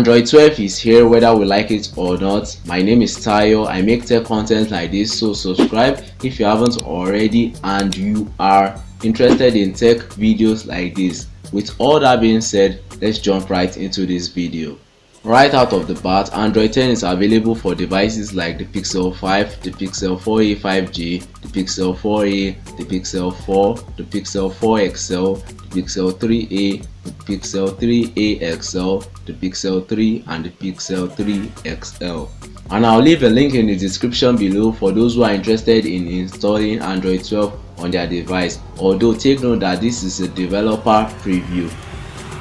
Android 12 is here whether we like it or not. My name is Tayo. I make tech content like this, so subscribe if you haven't already and you are interested in tech videos like this. With all that being said, let's jump right into this video. Right out of the bat, Android 10 is available for devices like the Pixel 5, the Pixel 4a 5G, the Pixel 4a, the Pixel 4, the Pixel 4 XL, the Pixel 3a, the Pixel 3a XL, the Pixel 3 and the Pixel 3 XL. And I'll leave a link in the description below for those who are interested in installing Android 12 on their device. Although take note that this is a developer preview,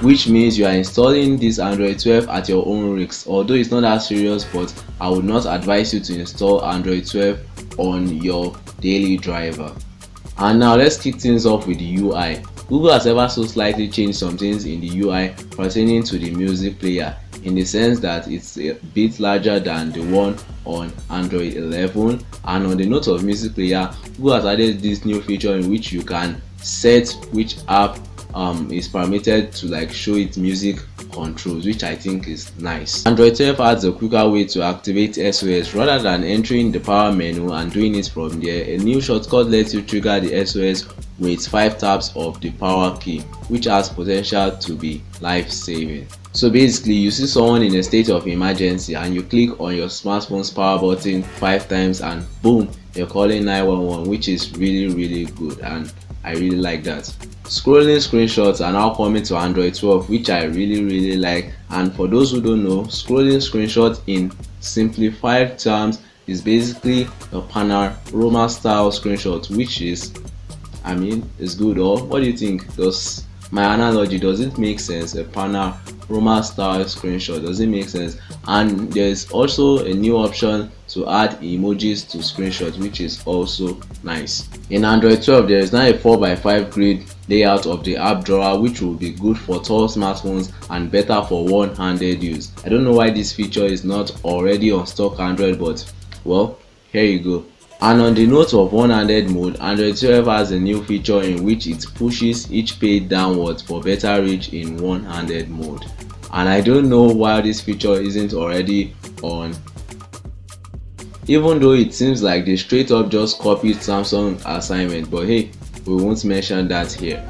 which means you are installing this Android 12 at your own risk. Although it's not that serious, but I would not advise you to install Android 12 on your daily driver. And now let's kick things off with the UI. Google has ever so slightly changed some things in the UI pertaining to the music player, in the sense that it's a bit larger than the one on Android 11. And on the note of music player, Google has added this new feature in which you can set which app is permitted to like show its music controls, which I think is nice. Android 12 adds a quicker way to activate SOS rather than entering the power menu and doing it from there. A new shortcut lets you trigger the SOS with 5 taps of the power key, which has potential to be life-saving. So basically, you see someone in a state of emergency and you click on your smartphone's power button 5 times and boom, you're calling 911, which is really good, and I really like that. Scrolling screenshots are now coming to Android 12, which I really like. And for those who don't know, scrolling screenshots in simplified terms is basically a panorama style screenshot, which is, I mean, it's good. Or what do you think? Does my analogy, does it make sense? A panorama style screenshot, does it make sense? And there's also a new option to add emojis to screenshots, which is also nice. In Android 12, there is now a 4x5 grid layout of the app drawer, which will be good for tall smartphones and better for one-handed use. I don't know why this feature is not already on stock Android, but well, here you go. And on the note of one-handed mode, Android 12 has a new feature in which it pushes each page downwards for better reach in one-handed mode. And I don't know why this feature isn't already on, even though it seems like they straight up just copied Samsung assignment, but hey, we won't mention that here.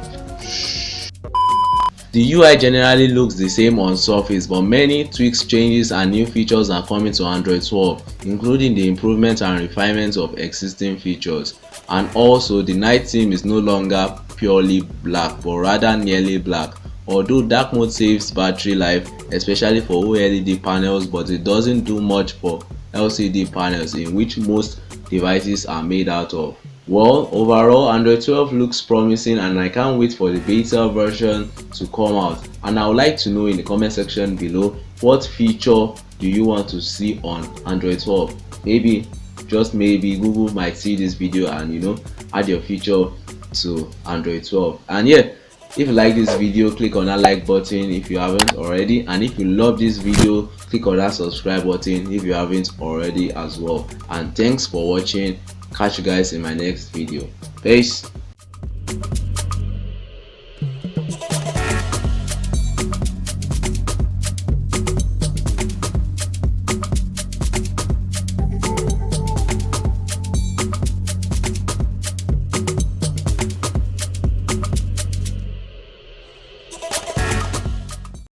The UI generally looks the same on surface, but many tweaks, changes and new features are coming to Android 12, including the improvement and refinement of existing features. And also, the night theme is no longer purely black, but rather nearly black. Although dark mode saves battery life, especially for OLED panels, but it doesn't do much for LCD panels, in which most devices are made out of. Well, overall, Android 12 looks promising and I can't wait for the beta version to come out. And I would like to know in the comment section below, what feature do you want to see on Android 12? Maybe, just maybe, Google might see this video and add your feature to Android 12. And yeah, if you like this video, click on that like button if you haven't already, and if you love this video, click on that subscribe button if you haven't already as well. And thanks for watching. Catch you guys in my next video. Peace.